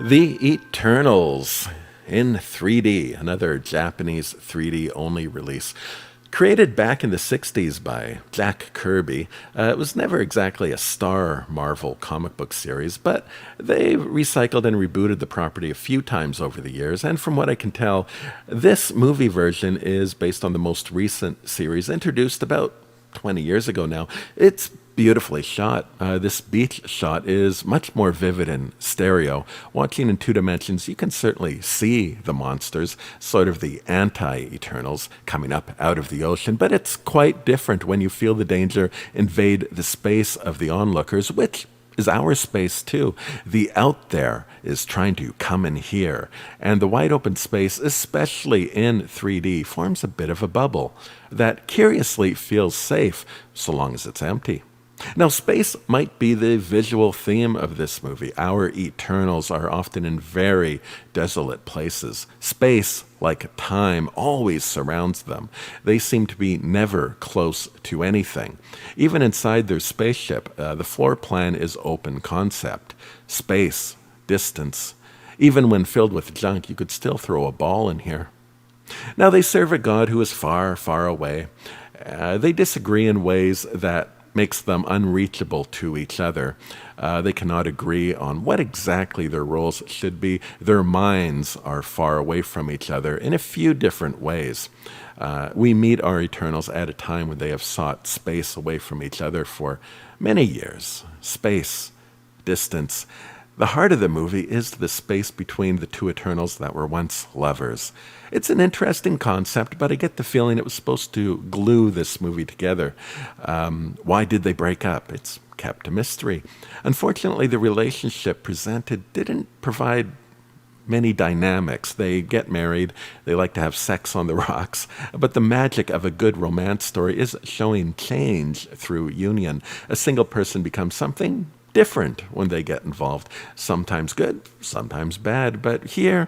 The Eternals in 3D, another Japanese 3D only release. Created back in the 60s by Jack Kirby, it was never exactly a star Marvel comic book series, but they recycled and rebooted the property a few times over the years, and from what I can tell, this movie version is based on the most recent series introduced about 20 years ago now. It's beautifully shot. This beach shot is much more vivid in stereo. Watching in two dimensions, you can certainly see the monsters, sort of the anti-Eternals, coming up out of the ocean, but it's quite different when you feel the danger invade the space of the onlookers, which is our space too. The out there is trying to come in here, and the wide open space, especially in 3D, forms a bit of a bubble that curiously feels safe so long as it's empty. Now, space might be the visual theme of this movie. Our Eternals are often in very desolate places. Space, like time, always surrounds them. They seem to be never close to anything. Even inside their spaceship, the floor plan is open concept. Space, distance. Even when filled with junk, you could still throw a ball in here. Now, they serve a God who is far, far away. They disagree in ways that makes them unreachable to each other. They cannot agree on what exactly their roles should be. Their minds are far away from each other in a few different ways. We meet our Eternals at a time when they have sought space away from each other for many years. Space, distance. The heart of the movie is the space between the two Eternals that were once lovers. It's an interesting concept, but I get the feeling it was supposed to glue this movie together. Why did they break up? It's kept a mystery. Unfortunately, the relationship presented didn't provide many dynamics. They get married, they like to have sex on the rocks, but the magic of a good romance story is showing change through union. A single person becomes something different when they get involved. Sometimes good, sometimes bad, but here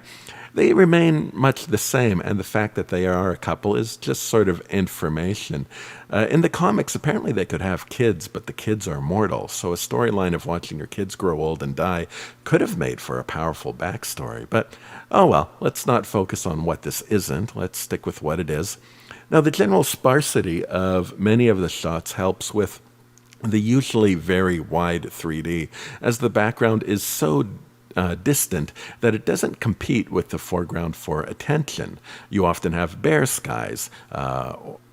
they remain much the same, and the fact that they are a couple is just sort of information. In the comics, apparently they could have kids, but the kids are mortal, so a storyline of watching your kids grow old and die could have made for a powerful backstory. But, oh well, let's not focus on what this isn't. Let's stick with what it is. Now, the general sparsity of many of the shots helps with the usually very wide 3D, as the background is so distant that it doesn't compete with the foreground for attention. You often have bare skies,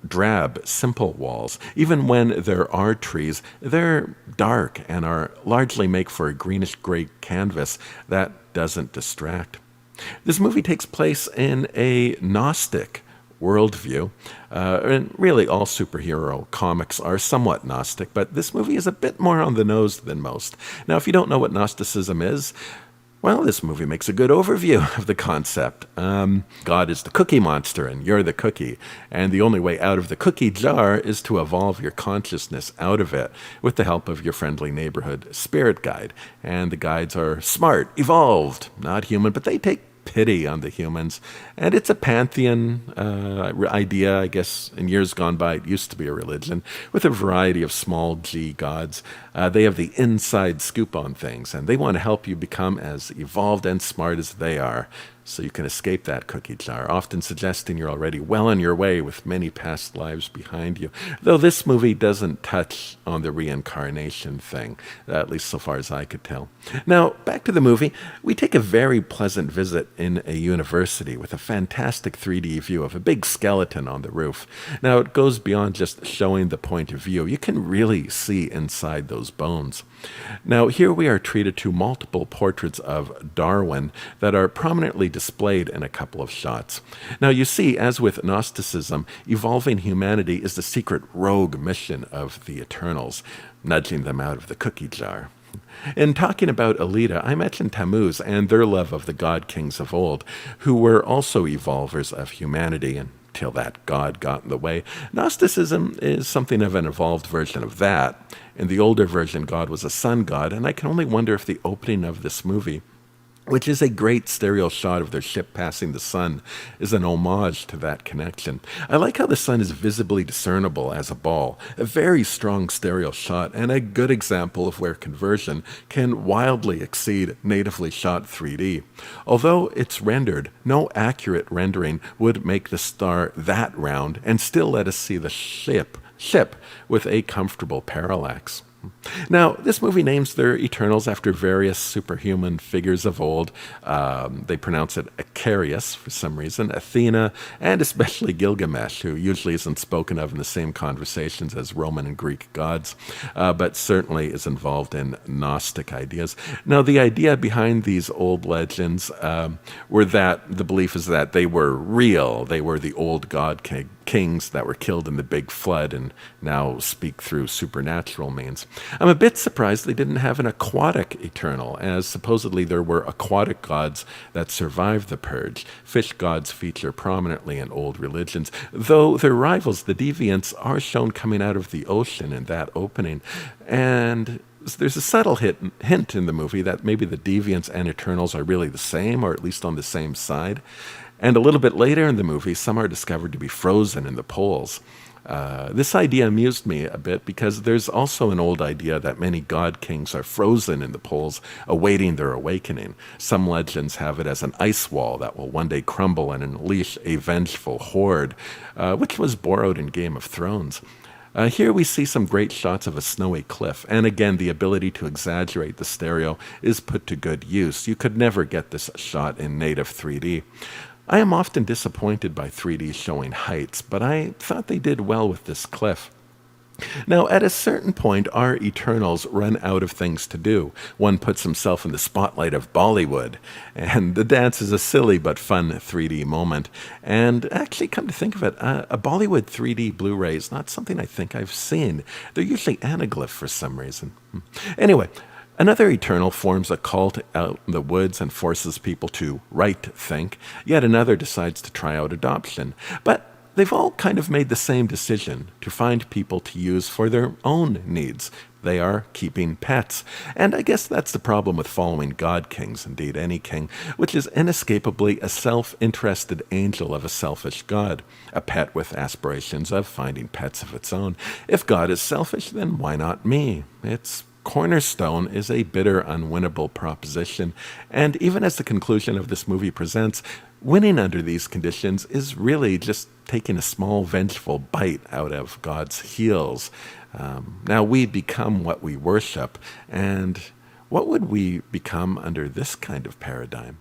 drab, simple walls. Even when there are trees, they're dark and are largely make for a greenish-gray canvas that doesn't distract. This movie takes place in a Gnostic worldview. And really, all superhero comics are somewhat Gnostic, but this movie is a bit more on the nose than most. Now, if you don't know what Gnosticism is, well, this movie makes a good overview of the concept. God is the cookie monster, and you're the cookie. And the only way out of the cookie jar is to evolve your consciousness out of it with the help of your friendly neighborhood spirit guide. And the guides are smart, evolved, not human, but they take pity on the humans. And it's a pantheon idea, I guess. In years gone by, it used to be a religion with a variety of small g gods. They have the inside scoop on things, and they want to help you become as evolved and smart as they are, so you can escape that cookie jar, often suggesting you're already well on your way with many past lives behind you. Though this movie doesn't touch on the reincarnation thing, at least so far as I could tell. Now, back to the movie, we take a very pleasant visit in a university with a fantastic 3D view of a big skeleton on the roof. Now, it goes beyond just showing the point of view. You can really see inside those bones. Now, here we are treated to multiple portraits of Darwin that are prominently displayed in a couple of shots. Now, you see, as with Gnosticism, evolving humanity is the secret rogue mission of the Eternals, nudging them out of the cookie jar. In talking about Alita, I mentioned Tammuz and their love of the god kings of old, who were also evolvers of humanity until that god got in the way. Gnosticism is something of an evolved version of that. In the older version, God was a sun god, and I can only wonder if the opening of this movie which is a great stereo shot of their ship passing the sun, is an homage to that connection. I like how the sun is visibly discernible as a ball, a very strong stereo shot, and a good example of where conversion can wildly exceed natively shot 3D. Although it's rendered, no accurate rendering would make the star that round and still let us see the ship with a comfortable parallax. Now, this movie names their Eternals after various superhuman figures of old. They pronounce it Icarius for some reason, Athena, and especially Gilgamesh, who usually isn't spoken of in the same conversations as Roman and Greek gods, but certainly is involved in Gnostic ideas. Now, the idea behind these old legends were that the belief is that they were real. They were the old god kings that were killed in the big flood and now speak through supernatural means. I'm a bit surprised they didn't have an aquatic Eternal, as supposedly there were aquatic gods that survived the purge. Fish gods feature prominently in old religions, though their rivals, the deviants, are shown coming out of the ocean in that opening. And there's a subtle hint in the movie that maybe the deviants and Eternals are really the same, or at least on the same side. And a little bit later in the movie, some are discovered to be frozen in the poles. This idea amused me a bit because there's also an old idea that many god kings are frozen in the poles, awaiting their awakening. Some legends have it as an ice wall that will one day crumble and unleash a vengeful horde, which was borrowed in Game of Thrones. Here we see some great shots of a snowy cliff, and again, the ability to exaggerate the stereo is put to good use. You could never get this shot in native 3D. I am often disappointed by 3D showing heights, but I thought they did well with this cliff. Now, at a certain point, our Eternals run out of things to do. One puts himself in the spotlight of Bollywood, and the dance is a silly but fun 3D moment. And actually, come to think of it, a Bollywood 3D Blu-ray is not something I think I've seen. They're usually anaglyph for some reason. Anyway, another Eternal forms a cult out in the woods and forces people to right-think. Yet another decides to try out adoption. But they've all kind of made the same decision to find people to use for their own needs. They are keeping pets. And I guess that's the problem with following God kings, indeed any king, which is inescapably a self-interested angel of a selfish God, a pet with aspirations of finding pets of its own. If God is selfish, then why not me? Its cornerstone is a bitter, unwinnable proposition, and even as the conclusion of this movie presents, winning under these conditions is really just taking a small, vengeful bite out of God's heels. Now we become what we worship, and what would we become under this kind of paradigm?